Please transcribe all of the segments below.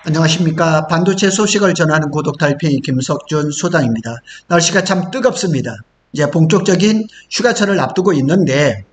안녕하십니까. 반도체 소식을 전하는 구독 달팽이 김석준 소장입니다. 날씨가 참 뜨겁습니다. 이제 본격적인 휴가철을 앞두고 있는데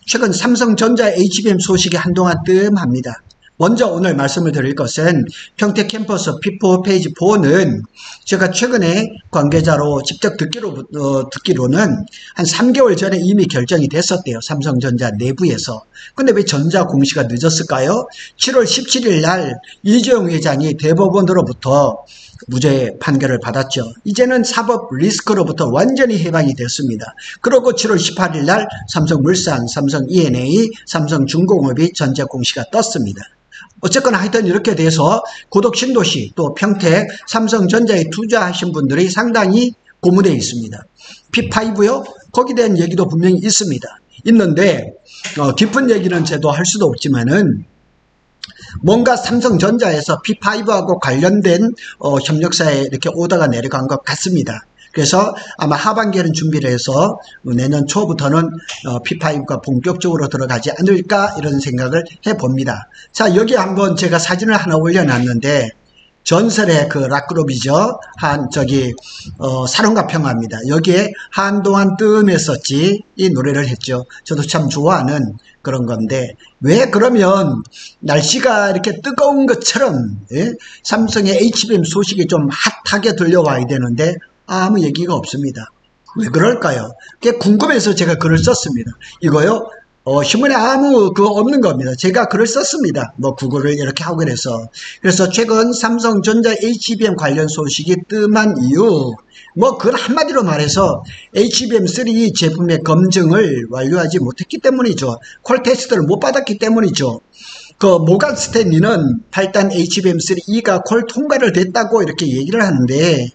최근 삼성전자 HBM 소식이 한동안 뜸합니다. 먼저 오늘 말씀을 드릴 것은 평택 캠퍼스 P4 페이지 4는 제가 최근에 관계자로 직접 듣기로는 한 3개월 전에 이미 결정이 됐었대요. 삼성전자 내부에서. 근데 왜 전자 공시가 늦었을까요? 7월 17일 날 이재용 회장이 대법원으로부터 무죄 판결을 받았죠. 이제는 사법 리스크로부터 완전히 해방이 됐습니다. 그리고 7월 18일 날 삼성물산, 삼성 E&A, 삼성중공업이 전자 공시가 떴습니다. 어쨌거나 하여튼 이렇게 돼서 고덕 신도시 또 평택 삼성전자에 투자하신 분들이 상당히 고무되어 있습니다. P5요? 거기에 대한 얘기도 분명히 있습니다. 있는데 깊은 얘기는 제도 할 수도 없지만은 뭔가 삼성전자에서 P5하고 관련된 협력사에 이렇게 오더가 내려간 것 같습니다. 그래서 아마 하반기에는 준비를 해서 내년 초부터는 P5가 본격적으로 들어가지 않을까 이런 생각을 해봅니다. 자, 여기 한번 제가 사진을 하나 올려놨는데 전설의 그 락그룹이죠. 사랑과 평화입니다. 여기에 한동안 뜸했었지 이 노래를 했죠. 저도 참 좋아하는 그런 건데 왜 그러면 날씨가 이렇게 뜨거운 것처럼 삼성의 HBM 소식이 좀 핫하게 들려와야 되는데 아무 얘기가 없습니다. 왜 그럴까요? 그게 궁금해서 제가 글을 썼습니다. 이거요? 신문에 아무 그거 없는 겁니다. 제가 글을 썼습니다. 구글을 이렇게 하고 그래서 최근 삼성전자 HBM 관련 소식이 뜸한 이유, 그건 한마디로 말해서 HBM3 제품의 검증을 완료하지 못했기 때문이죠. 콜 테스트를 못 받았기 때문이죠. 모간 스탠리는 8단 HBM3E가 콜 통과를 됐다고 이렇게 얘기를 하는데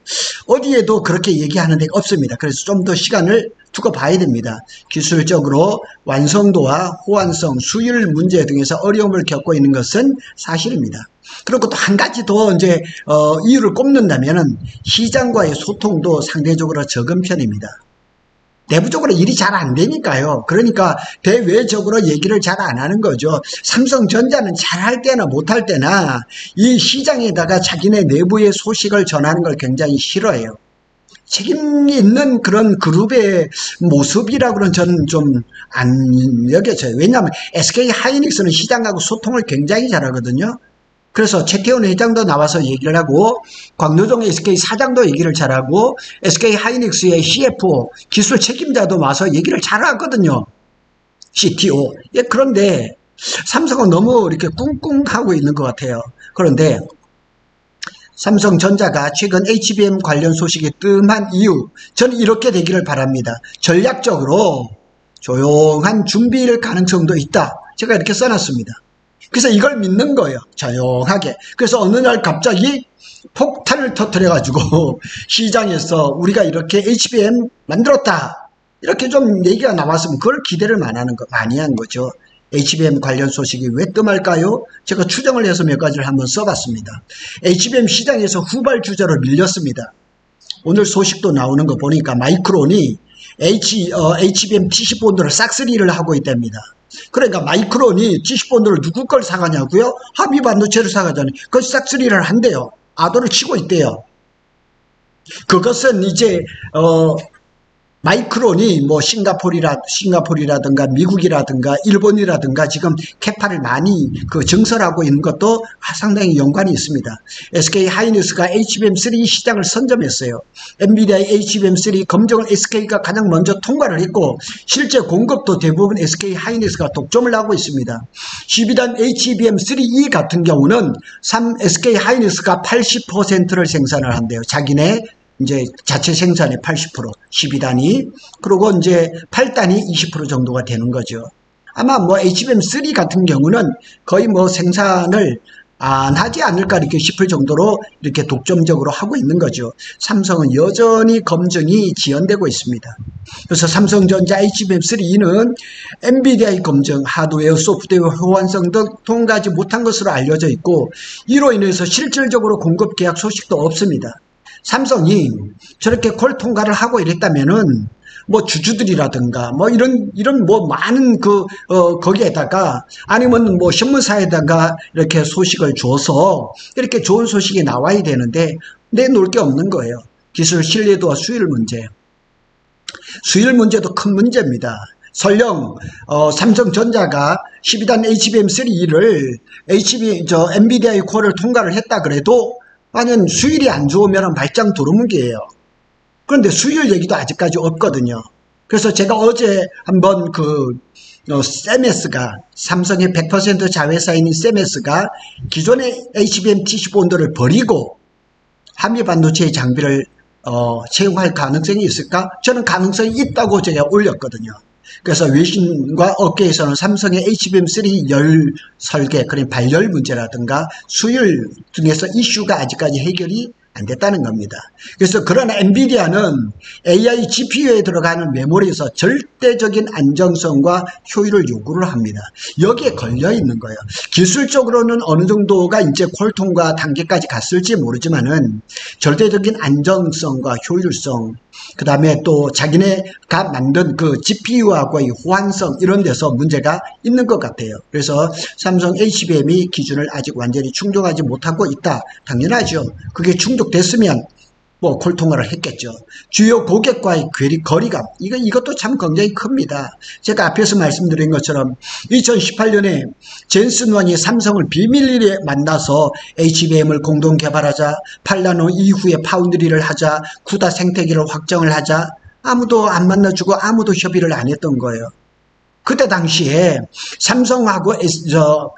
어디에도 그렇게 얘기하는 데가 없습니다. 그래서 좀 더 시간을 두고 봐야 됩니다. 기술적으로 완성도와 호환성, 수율 문제 등에서 어려움을 겪고 있는 것은 사실입니다. 그리고 또 한 가지 더 이유를 꼽는다면은 시장과의 소통도 상대적으로 적은 편입니다. 내부적으로 일이 잘 안 되니까요. 그러니까 대외적으로 얘기를 잘 안 하는 거죠. 삼성전자는 잘할 때나 못할 때나 이 시장에다가 자기네 내부의 소식을 전하는 걸 굉장히 싫어해요. 책임이 있는 그런 그룹의 모습이라고는 저는 좀 안 여겨져요. 왜냐하면 SK 하이닉스는 시장하고 소통을 굉장히 잘하거든요. 그래서 최태원 회장도 나와서 얘기를 하고 광노종 SK 사장도 얘기를 잘하고 SK 하이닉스의 CFO 기술 책임자도 와서 얘기를 잘하거든요. CTO. 그런데 삼성은 너무 이렇게 꿍꿍하고 있는 것 같아요. 그런데 삼성전자가 최근 HBM 관련 소식이 뜸한 이유, 저는 이렇게 되기를 바랍니다. 전략적으로 조용한 준비일 가능성도 있다. 제가 이렇게 써놨습니다. 그래서 이걸 믿는 거예요. 조용하게. 그래서 어느 날 갑자기 폭탄을 터뜨려가지고 시장에서 우리가 이렇게 HBM 만들었다. 이렇게 좀 얘기가 나왔으면 그걸 기대를 많이 한 거죠. HBM 관련 소식이 왜 뜸할까요? 제가 추정을 해서 몇 가지를 한번 써봤습니다. HBM 시장에서 후발주자로 밀렸습니다. 오늘 소식도 나오는 거 보니까 마이크론이 HBM TC 본드를 싹쓸이를 하고 있답니다. 그러니까 마이크론이 TC 본드를 누구 걸 사가냐고요? 한미반도체를 사가잖아요. 그걸 싹쓸이를 한대요. 아도를 치고 있대요. 그것은 이제 마이크론이 싱가포르라든가 미국이라든가 일본이라든가 지금 캐파를 많이 증설하고 있는 것도 상당히 연관이 있습니다. SK 하이닉스가 HBM3 시장을 선점했어요. 엔비디아의 HBM3 검증을 SK가 가장 먼저 통과를 했고 실제 공급도 대부분 SK 하이닉스가 독점을 하고 있습니다. 12단 HBM3E 같은 경우는 SK 하이닉스가 80%를 생산을 한대요. 자기네 이제 자체 생산의 80%, 12단이, 그리고 이제 8단이 20% 정도가 되는 거죠. 아마 HBM3 같은 경우는 거의 생산을 안 하지 않을까 이렇게 싶을 정도로 이렇게 독점적으로 하고 있는 거죠. 삼성은 여전히 검증이 지연되고 있습니다. 그래서 삼성전자 HBM3E는 엔비디아의 검증, 하드웨어, 소프트웨어 호환성 등 통과하지 못한 것으로 알려져 있고 이로 인해서 실질적으로 공급 계약 소식도 없습니다. 삼성이 저렇게 콜 통과를 하고 이랬다면은 뭐 주주들이라든가 뭐 이런 뭐 많은 거기에다가 아니면 뭐 신문사에다가 이렇게 소식을 줘서 이렇게 좋은 소식이 나와야 되는데 내놓을 게 없는 거예요. 기술 신뢰도와 수율 문제. 수율 문제도 큰 문제입니다. 설령 삼성전자가 12단 HBM3를 엔비디아의 콜을 통과를 했다 그래도 만약 수율이 안 좋으면 말짱 두루뭉기예요. 그런데 수율 얘기도 아직까지 없거든요. 그래서 제가 어제 한번 세메스가 삼성의 100% 자회사인 세메스가 기존의 HBM T15 온도를 버리고 한미 반도체의 장비를 채용할 가능성이 있을까? 저는 가능성이 있다고 제가 올렸거든요. 그래서 외신과 업계에서는 삼성의 HBM3 열 설계, 그런 발열 문제라든가 수율 등에서 이슈가 아직까지 해결이 안 됐다는 겁니다. 그래서 그러나 엔비디아는 AI GPU에 들어가는 메모리에서 절대적인 안정성과 효율을 요구를 합니다. 여기에 걸려 있는 거예요. 기술적으로는 어느 정도가 이제 퀄통과 단계까지 갔을지 모르지만은 절대적인 안정성과 효율성, 그 다음에 또 자기네가 만든 그 GPU하고의 호환성 이런 데서 문제가 있는 것 같아요. 그래서 삼성 HBM이 기준을 아직 완전히 충족하지 못하고 있다. 당연하죠. 그게 충족됐으면 뭐 콜통화를 했겠죠. 주요 고객과의 거리감, 이것도 참 굉장히 큽니다. 제가 앞에서 말씀드린 것처럼 2018년에 젠슨 왕이 삼성을 비밀리에 만나서 HBM을 공동 개발하자, 8나노 이후에 파운드리를 하자, 구다 생태계를 확정을 하자, 아무도 안 만나주고 아무도 협의를 안 했던 거예요. 그때 당시에 삼성하고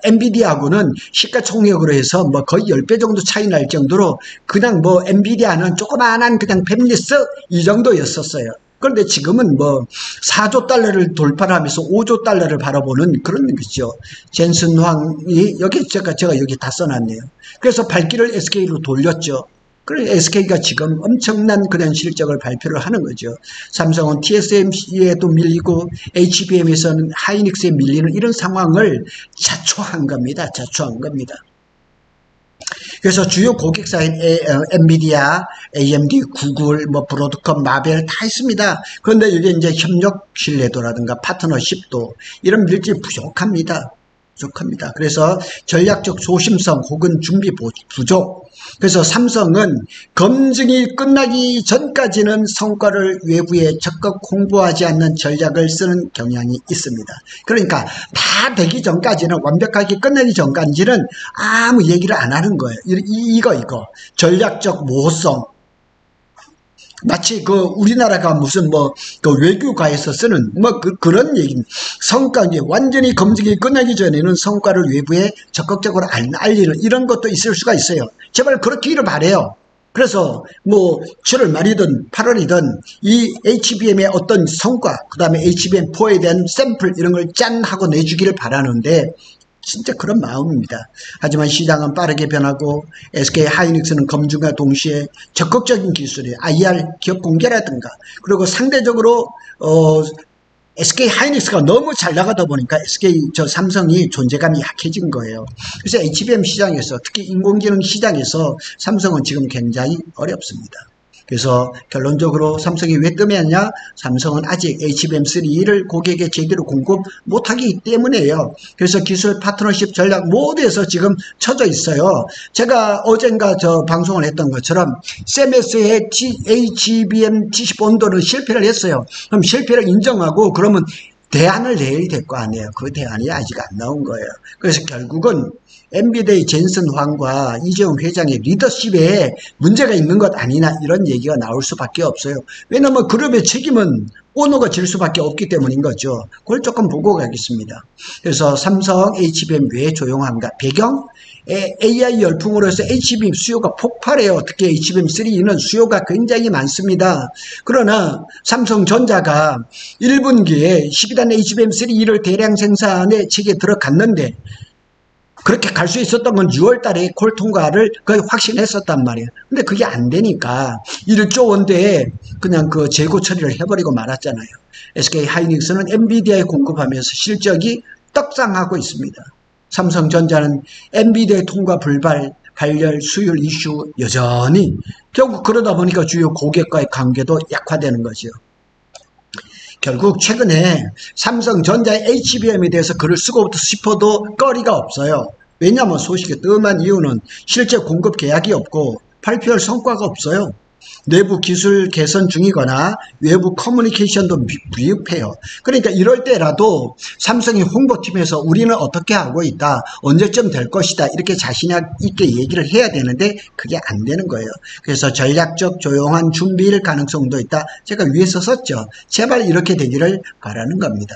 엔비디아하고는 시가총액으로 해서 뭐 거의 10배 정도 차이 날 정도로 그냥 뭐 엔비디아는 조그마한 그냥 팹리스 이 정도였었어요. 그런데 지금은 뭐 4조 달러를 돌파하면서 5조 달러를 바라보는 그런 거죠. 젠슨 황이 여기 제가 여기 다 써놨네요. 그래서 발길을 SK로 돌렸죠. 그래서 SK가 지금 엄청난 그런 실적을 발표를 하는 거죠. 삼성은 TSMC에도 밀리고 HBM에서는 하이닉스에 밀리는 이런 상황을 자초한 겁니다. 자초한 겁니다. 그래서 주요 고객사인 엔비디아, AMD, 구글, 뭐 브로드컴, 마벨 다 있습니다. 그런데 이게 이제 협력 신뢰도라든가 파트너십도 이런 물질이 부족합니다. 그래서 전략적 소심성 혹은 준비 부족. 그래서 삼성은 검증이 끝나기 전까지는 성과를 외부에 적극 홍보하지 않는 전략을 쓰는 경향이 있습니다. 그러니까 다 되기 전까지는, 완벽하게 끝나기 전까지는 아무 얘기를 안 하는 거예요. 이거 전략적 모호성. 마치 우리나라가 무슨 외교가에서 쓰는 그런 얘기. 성과, 완전히 검증이 끝나기 전에는 성과를 외부에 적극적으로 알리는 이런 것도 있을 수가 있어요. 제발 그렇기를 바래요. 그래서 7월 말이든 8월이든 이 HBM의 어떤 성과, 그 다음에 HBM4에 대한 샘플 이런 걸 짠 하고 내주기를 바라는데, 진짜 그런 마음입니다. 하지만 시장은 빠르게 변하고 SK 하이닉스는 검증과 동시에 적극적인 기술이 IR 기업 공개라든가, 그리고 상대적으로 SK 하이닉스가 너무 잘 나가다 보니까 삼성이 존재감이 약해진 거예요. 그래서 HBM 시장에서, 특히 인공지능 시장에서 삼성은 지금 굉장히 어렵습니다. 그래서 결론적으로 삼성이 왜 뜸했냐? 삼성은 아직 HBM3를 고객에 제대로 공급 못하기 때문에요. 그래서 기술 파트너십 전략 모두에서 지금 처져 있어요. 제가 어젠가 방송을 했던 것처럼 세메스의 HBM 75온도는 실패를 했어요. 그럼 실패를 인정하고 그러면 대안을 내야 될 거 아니에요. 그 대안이 아직 안 나온 거예요. 그래서 결국은 엔비디아의 젠슨 황과 이재용 회장의 리더십에 문제가 있는 것 아니냐, 이런 얘기가 나올 수밖에 없어요. 왜냐하면 그룹의 책임은 오너가 질 수밖에 없기 때문인 거죠. 그걸 조금 보고 가겠습니다. 그래서 삼성 HBM 왜 조용한가? 배경? AI 열풍으로 해서 HBM 수요가 폭발해요. 특히 HBM3는 수요가 굉장히 많습니다. 그러나 삼성전자가 1분기에 12단 HBM3를 대량 생산에 체계에 들어갔는데, 그렇게 갈 수 있었던 건 6월 달에 콜 통과를 거의 확신했었단 말이에요. 근데 그게 안 되니까 1조 원대에 그냥 재고 처리를 해버리고 말았잖아요. SK 하이닉스는 엔비디아에 공급하면서 실적이 떡상하고 있습니다. 삼성전자는 엔비디아의 통과 불발, 발열, 수율 이슈 여전히, 결국 그러다 보니까 주요 고객과의 관계도 약화되는 거죠. 결국 최근에 삼성전자의 HBM에 대해서 글을 쓰고 싶어도 거리가 없어요. 왜냐하면 소식이 뜸한 이유는 실제 공급 계약이 없고 발표할 성과가 없어요. 내부 기술 개선 중이거나 외부 커뮤니케이션도 미흡해요. 그러니까 이럴 때라도 삼성이 홍보팀에서 우리는 어떻게 하고 있다, 언제쯤 될 것이다, 이렇게 자신 있게 얘기를 해야 되는데 그게 안 되는 거예요. 그래서 전략적 조용한 준비일 가능성도 있다. 제가 위에서 썼죠. 제발 이렇게 되기를 바라는 겁니다.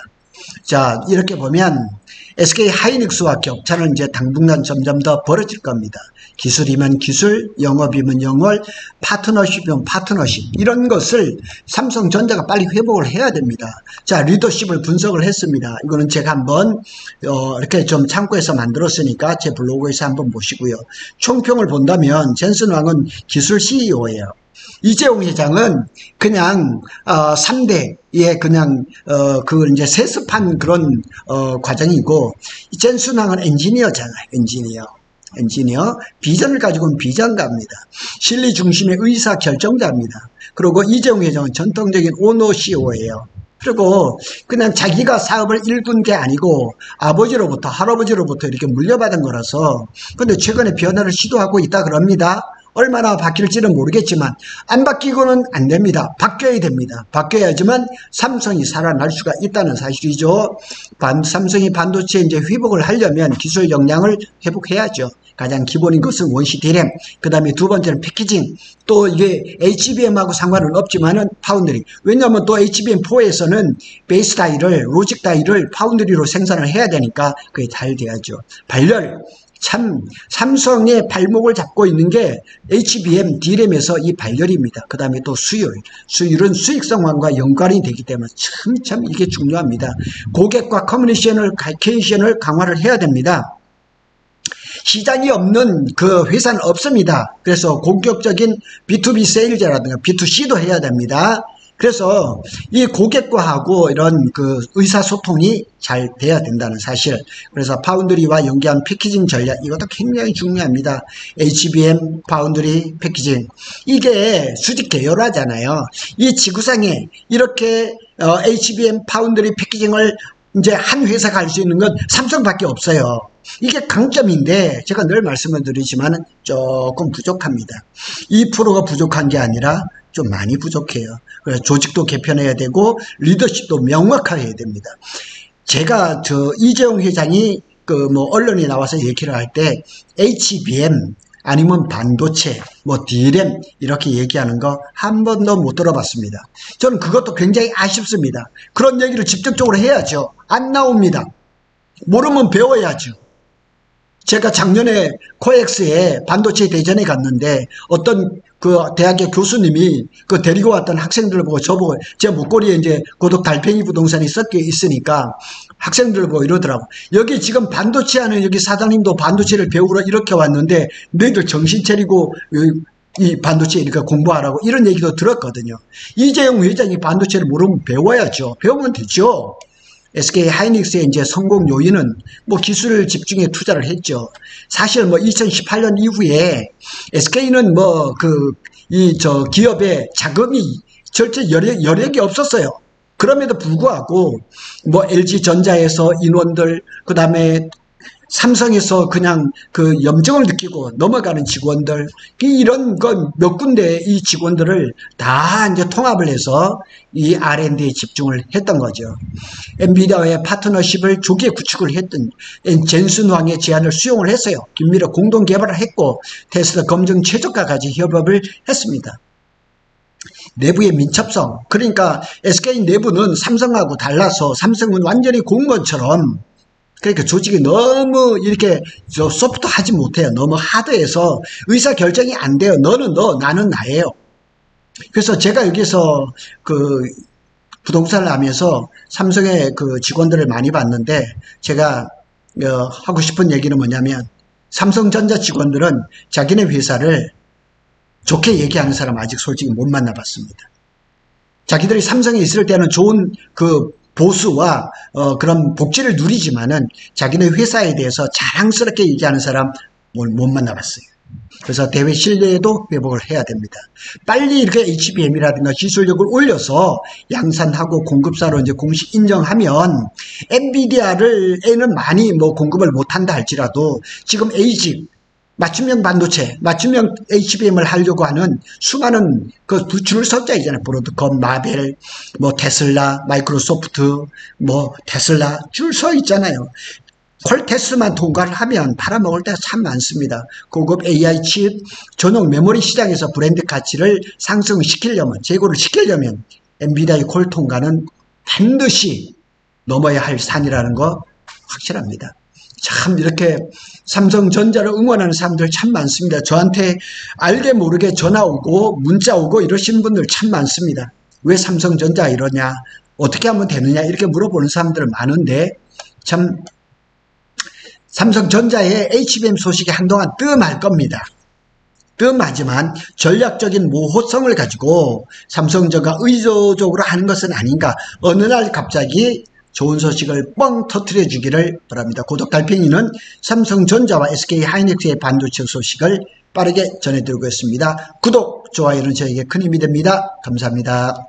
자, 이렇게 보면 SK 하이닉스와 격차는 이제 당분간 점점 더 벌어질 겁니다. 기술이면 기술, 영업이면 영업, 파트너십이면 파트너십, 이런 것을 삼성전자가 빨리 회복을 해야 됩니다. 자, 리더십을 분석을 했습니다. 이거는 제가 한번 이렇게 좀 참고해서 만들었으니까 제 블로그에서 한번 보시고요. 총평을 본다면 젠슨 왕은 기술 CEO예요. 이재용 회장은 그냥 3대의 그냥 그 이제 세습한 그런 과정이고, 젠슨 왕은 엔지니어잖아요. 엔지니어, 비전을 가지고는 비전가입니다. 실리 중심의 의사 결정자입니다. 그리고 이재용 회장은 전통적인 오너 CEO예요. 그리고 그냥 자기가 사업을 일군 게 아니고 아버지로부터, 할아버지로부터 이렇게 물려받은 거라서. 근데 최근에 변화를 시도하고 있다 그럽니다. 얼마나 바뀔지는 모르겠지만 안 바뀌고는 안 됩니다. 바뀌어야 됩니다. 바뀌어야지만 삼성이 살아날 수가 있다는 사실이죠. 삼성이 반도체 이제 회복을 하려면 기술 역량을 회복해야죠. 가장 기본인 것은 원시 디램, 그 다음에 두 번째는 패키징, 또 이게 HBM하고 상관은 없지만은 파운드리. 왜냐하면 또 HBM4에서는 베이스 다이를, 로직 다이를 파운드리로 생산을 해야 되니까 그게 잘 돼야죠. 발열. 참 삼성의 발목을 잡고 있는 게 HBM, D램에서 이 발열입니다. 그 다음에 또 수율은 수익성과 연관이 되기 때문에 참 이게 중요합니다. 고객과 커뮤니케이션을 강화를 해야 됩니다. 시장이 없는 그 회사는 없습니다. 그래서 공격적인 B2B 세일즈라든가 B2C도 해야 됩니다. 그래서 이 고객과하고 이런 그 의사소통이 잘 돼야 된다는 사실. 그래서 파운드리와 연계한 패키징 전략, 이것도 굉장히 중요합니다. HBM, 파운드리, 패키징. 이게 수직 계열화잖아요. 이 지구상에 이렇게 HBM, 파운드리, 패키징을 이제 한 회사가 할 수 있는 건 삼성밖에 없어요. 이게 강점인데 제가 늘 말씀을 드리지만 조금 부족합니다. 2%가 부족한 게 아니라 좀 많이 부족해요. 그래서 조직도 개편해야 되고 리더십도 명확해야 됩니다. 제가 이재용 회장이 언론에 나와서 얘기를 할 때 HBM 아니면 반도체, D램 이렇게 얘기하는 거 한 번도 못 들어봤습니다. 저는 그것도 굉장히 아쉽습니다. 그런 얘기를 직접적으로 해야죠. 안 나옵니다. 모르면 배워야죠. 제가 작년에 코엑스에 반도체 대전에 갔는데 어떤 그 대학의 교수님이 그 데리고 왔던 학생들을 보고 저보고, 제 목걸이에 이제 고독 달팽이 부동산이 섞여 있으니까 학생들 보고 이러더라고. 여기 지금 반도체 하는 여기 사장님도 반도체를 배우러 이렇게 왔는데 너희들 정신 차리고 이 반도체 이렇게 공부하라고, 이런 얘기도 들었거든요. 이재용 회장이 반도체를 모르면 배워야죠. 배우면 되죠. SK 하이닉스의 이제 성공 요인은 기술 집중에 투자를 했죠. 사실 2018년 이후에 SK는 기업의 자금이 절대 여력이 없었어요. 그럼에도 불구하고 LG전자에서 인원들, 그 다음에 삼성에서 그냥 그 염증을 느끼고 넘어가는 직원들, 이런 건 몇 군데 이 직원들을 다 이제 통합을 해서 이 R&D에 집중을 했던 거죠. 엔비디아와의 파트너십을 조기에 구축을 했던 젠슨 왕의 제안을 수용을 했어요. 긴밀하게 공동 개발을 했고 테스트 검증 최저가까지 협업을 했습니다. 내부의 민첩성, 그러니까 SK 내부는 삼성하고 달라서 삼성은 완전히 공무원처럼, 그러니까 조직이 너무 이렇게 소프트하지 못해요. 너무 하드해서 의사결정이 안 돼요. 너는 너, 나는 나예요. 그래서 제가 여기서 부동산을 하면서 삼성의 직원들을 많이 봤는데, 제가 하고 싶은 얘기는 뭐냐면, 삼성전자 직원들은 자기네 회사를 좋게 얘기하는 사람 아직 솔직히 못 만나봤습니다. 자기들이 삼성에 있을 때는 좋은 보수와 그런 복지를 누리지만은 자기네 회사에 대해서 자랑스럽게 얘기하는 사람 못 만나봤어요. 그래서 대외 신뢰도 회복을 해야 됩니다. 빨리 이렇게 HBM이라든가 기술력을 올려서 양산하고 공급사로 이제 공식 인정하면 엔비디아를 많이 뭐 공급을 못한다 할지라도 지금 ASIC 맞춤형 반도체, 맞춤형 HBM을 하려고 하는 수많은 그 줄 서자 있잖아요. 브로드컴, 마벨, 뭐 테슬라, 마이크로소프트, 뭐 테슬라 줄 서 있잖아요. 퀄테스트만 통과를 하면 팔아먹을 때가 참 많습니다. 고급 AI 칩, 전용 메모리 시장에서 브랜드 가치를 상승시키려면, 재고를 시키려면 엔비디아의 콜 통과는 반드시 넘어야 할 산이라는 거 확실합니다. 참 이렇게 삼성전자를 응원하는 사람들 참 많습니다. 저한테 알게 모르게 전화 오고 문자 오고 이러신 분들 참 많습니다. 왜 삼성전자 이러냐, 어떻게 하면 되느냐 이렇게 물어보는 사람들 많은데, 참 삼성전자의 HBM 소식이 한동안 뜸할 겁니다. 뜸하지만 전략적인 모호성을 가지고 삼성전자가 의도적으로 하는 것은 아닌가, 어느 날 갑자기 좋은 소식을 뻥 터뜨려 주기를 바랍니다. 고독 달팽이는 삼성전자와 SK하이닉스의 반도체 소식을 빠르게 전해드리고 있습니다. 구독, 좋아요는 저에게 큰 힘이 됩니다. 감사합니다.